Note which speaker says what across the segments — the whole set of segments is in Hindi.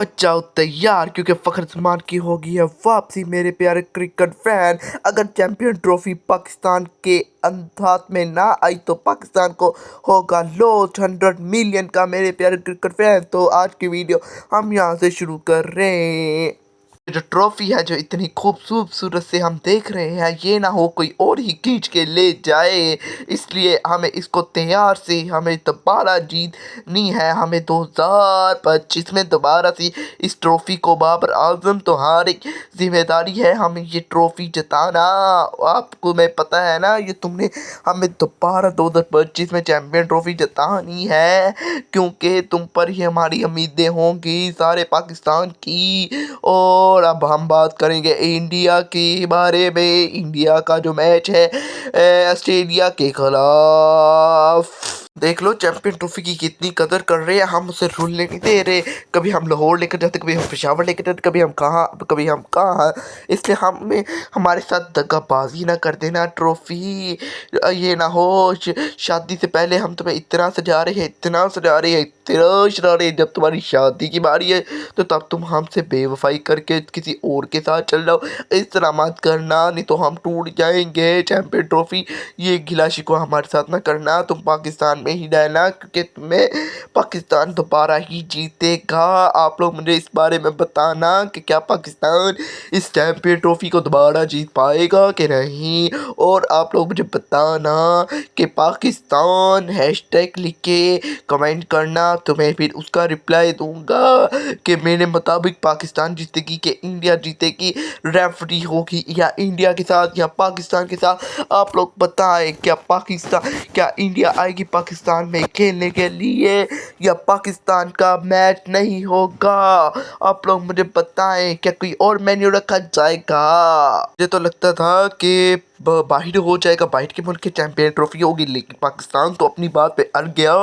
Speaker 1: जाओ तैयार क्योंकि फखर जमान की होगी है वापसी मेरे प्यारे क्रिकेट फैन। अगर चैंपियन ट्रॉफी पाकिस्तान के हाथ में ना आई तो पाकिस्तान को होगा लॉस 100 मिलियन का मेरे प्यारे क्रिकेट फैन। तो आज की वीडियो हम यहाँ से शुरू कर रहे हैं। जो ट्रॉफी है जो इतनी खूबसूरत से हम देख रहे हैं, ये ना हो कोई और ही खींच के ले जाए, इसलिए हमें इसको तैयार से हमें दोबारा जीतनी है। हमें 2025 में दोबारा से इस ट्रॉफी को बाबर आजम तुम्हारी जिम्मेदारी है हमें ये ट्रॉफी जिताना। आपको मैं पता है ना, ये तुमने हमें दोबारा 2025 में चैंपियन ट्रॉफी जितानी है, क्योंकि तुम पर ही हमारी उम्मीदें होंगी सारे पाकिस्तान की। और अब हम बात करेंगे इंडिया के बारे में। इंडिया का जो मैच है ऑस्ट्रेलिया के खिलाफ, देख लो चैंपियन ट्रॉफी की कितनी कदर कर रहे हैं। हम उसे रुलने नहीं दे रहे। कभी हम लाहौर लेकर जाते, कभी हम पेशावर लेकर जाते, कभी हम कहाँ। इसलिए हमें हमारे साथ दगाबाजी ना कर देना। ट्रॉफी ये ना हो शादी से पहले हम तुम्हें इतना सजा रहे हैं, इतना सजा रहे हैं, इतना सजा रहे हैं, जब तुम्हारी शादी की बारी है तो तब तुम हमसे बेवफाई करके किसी और के साथ चल जाओ। इस तरह मत करना, नहीं तो हम टूट जाएंगे। चैंपियन ट्रॉफी ये गिला शिकवा हमारे साथ ना करना। तुम पाकिस्तान में ही रहना, क्योंकि तुम्हें पाकिस्तान दोबारा ही जीतेगा। आप लोग मुझे इस बारे में बताना कि क्या पाकिस्तान इस चैंपियन ट्रॉफी को दोबारा जीत पाएगा कि नहीं। और आप लोग मुझे बताना कि पाकिस्तान हैशटैग लिख के कमेंट करना, तो मैं फिर उसका रिप्लाई दूंगा कि मेरे मुताबिक पाकिस्तान जीतेगी कि इंडिया जीतेगी, रेफरी होगी या इंडिया के साथ या पाकिस्तान के साथ। आप लोग बताएं, क्या इंडिया आएगी पाकिस्तान में खेलने के लिए या पाकिस्तान का मैच नहीं होगा। आप लोग मुझे बताएं, क्या कोई और मेन्यू रखा जाएगा। मुझे तो लगता था कि बाहर हो जाएगा, बाहर के मुल्क की चैंपियन ट्रॉफी होगी, लेकिन पाकिस्तान तो अपनी बात पे अड़ गया।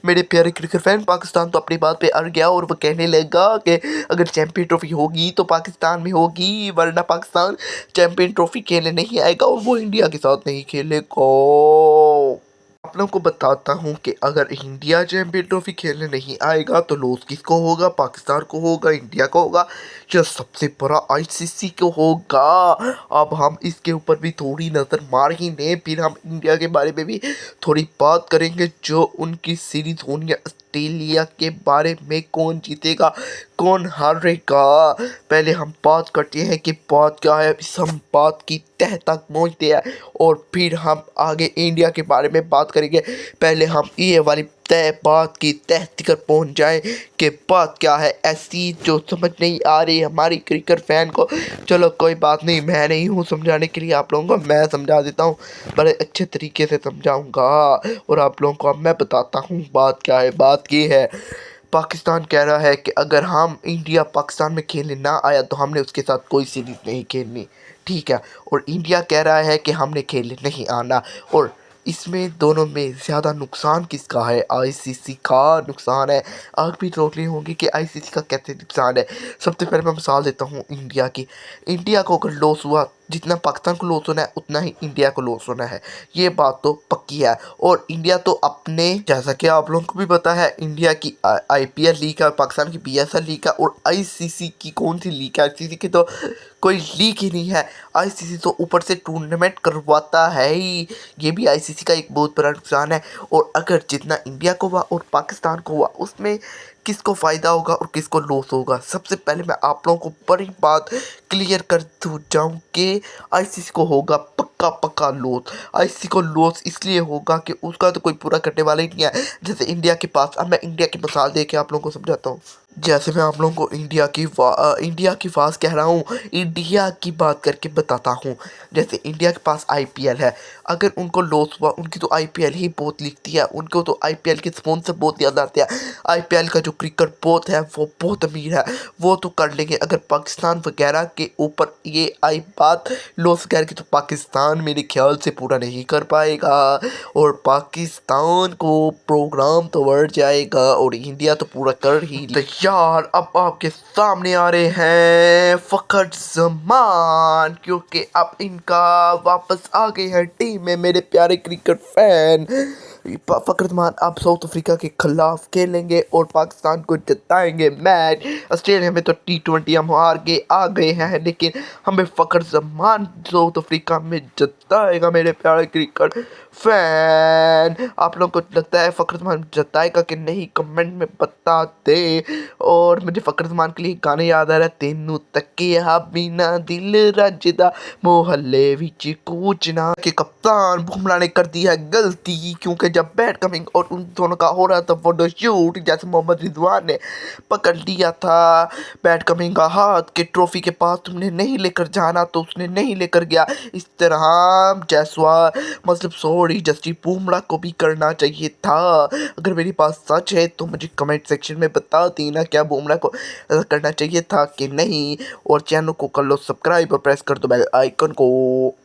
Speaker 1: मेरे प्यारे क्रिकेट फैन, पाकिस्तान तो अपनी बात पे अड़ गया और वो कहने लगा कि अगर चैंपियन ट्रॉफी होगी तो पाकिस्तान में होगी, वरना पाकिस्तान चैंपियन ट्रॉफी खेलने नहीं आएगा और वो इंडिया के साथ नहीं खेलेगा। आप लोगों को बताता हूँ कि अगर इंडिया चैंपियन ट्रॉफी खेलने नहीं आएगा तो लॉस किसको होगा, पाकिस्तान को होगा, इंडिया को होगा, या सबसे बड़ा आईसीसी को होगा। अब हम इसके ऊपर भी थोड़ी नज़र मार ही लें, फिर हम इंडिया के बारे में भी थोड़ी बात करेंगे। जो उनकी सीरीज होनी है ऑस्ट्रेलिया के बारे में, कौन जीतेगा कौन हारेगा। पहले हम बात करते हैं कि बात क्या है, इस हम बात की तह तक पहुँचते हैं और फिर हम आगे इंडिया के बारे में बात करेंगे। पहले हम ये वाली बात की तह तक पहुँच जाए कि बात क्या है ऐसी जो समझ नहीं आ रही हमारी क्रिकेट फैन को। चलो कोई बात नहीं, मैं नहीं हूँ समझाने के लिए आप लोगों को, मैं समझा देता हूँ, बड़े अच्छे तरीके से समझाऊँगा। और आप लोगों को अब मैं बताता हूँ बात क्या है। बात ये है, पाकिस्तान कह रहा है कि अगर हम इंडिया पाकिस्तान में खेलने ना आया तो हमने उसके साथ कोई सीरीज़ नहीं खेलनी, ठीक है। और इंडिया कह रहा है कि हमने खेलने नहीं आना। और इसमें दोनों में ज़्यादा नुकसान किसका है? आईसीसी का नुकसान है। आग भी रोक रही होंगी कि आईसीसी का कैसे नुकसान है। सबसे पहले मैं मिसाल देता हूँ इंडिया की। इंडिया को अगर लॉस हुआ, जितना पाकिस्तान को लॉस होना है उतना ही इंडिया को लॉस होना है, ये बात तो पक्की है। और इंडिया तो अपने, जैसा कि आप लोगों को भी पता है, इंडिया की आईपीएल लीग है, पाकिस्तान की पीएसएल लीग है, और आईसीसी की कौन सी लीग है? आईसीसी की तो कोई लीग ही नहीं है। आईसीसी तो ऊपर से टूर्नामेंट करवाता है ही, ये भी आईसीसी का एक बहुत बड़ा नुकसान है। और अगर जितना इंडिया को हुआ और पाकिस्तान को हुआ, उसमें किसको फ़ायदा होगा और किसको लॉस होगा? सबसे पहले मैं आप लोगों को बड़ी बात क्लियर कर जाऊँ कि आईसीसी को होगा पक्का पक्का लॉस। आईसीसी को लॉस इसलिए होगा कि उसका तो कोई पूरा करने वाला ही नहीं है। जैसे इंडिया के पास, अब मैं इंडिया की मिसाल दे के आप लोगों को समझाता हूँ। जैसे मैं आप लोगों को इंडिया की फास कह रहा हूँ, इंडिया की बात करके बताता हूँ। जैसे इंडिया के पास आईपीएल है, अगर उनको लॉस हुआ, उनकी तो आईपीएल ही बहुत लिखती है, उनको तो आईपीएल के स्पॉन्सर बहुत ज़्यादा आते हैं। आईपीएल का जो क्रिकेट बोर्ड है वो बहुत अमीर है, वो तो कर लेंगे। अगर पाकिस्तान वगैरह के ऊपर ये आई बात लॉस वगैरह की, तो पाकिस्तान मेरे ख्याल से पूरा नहीं कर पाएगा और पाकिस्तान को प्रोग्राम तो बढ़ जाएगा और इंडिया तो पूरा कर ही। यार अब आपके सामने आ रहे हैं फखर जमान, क्योंकि अब इनका वापस आ गए हैं टीम में मेरे प्यारे क्रिकेट फैन। फ़खरुद्दीन अब साउथ अफ्रीका के खिलाफ खेलेंगे और पाकिस्तान को जिताएंगे मैच। ऑस्ट्रेलिया में तो T20 हम हार के आ गए हैं, लेकिन हमें फ़खरुद्दीन साउथ अफ्रीका में जिताएगा मेरे प्यारे क्रिकेट फैन। आप लोगों को लगता है फ़खरुद्दीन जिताएगा कि नहीं, कमेंट में बता दे। और मुझे फ़खरुद्दीन के लिए गाने याद आ रहा है, तेनू तकिया बिना दिल रजदा मोहल्ले विच कूचना। के कप्तान बुमराह ने कर दिया गलती, क्योंकि जब बैट कमिंग और उन दोनों का हो रहा था फोटो शूट, जैसे मोहम्मद रिजवान ने पकड़ लिया था बैट कमिंग का हाथ के ट्रॉफी के पास, तुमने नहीं लेकर जाना तो उसने नहीं लेकर गया। इस तरह जायसवाल मतलब सॉरी जस्टिस बुमराह को भी करना चाहिए था। अगर मेरी बात सच है तो मुझे कमेंट सेक्शन में बता देना, क्या बुमराह को ऐसा करना चाहिए था कि नहीं। और चैनल को कर लो सब्सक्राइब और प्रेस कर दो बेल आइकन को।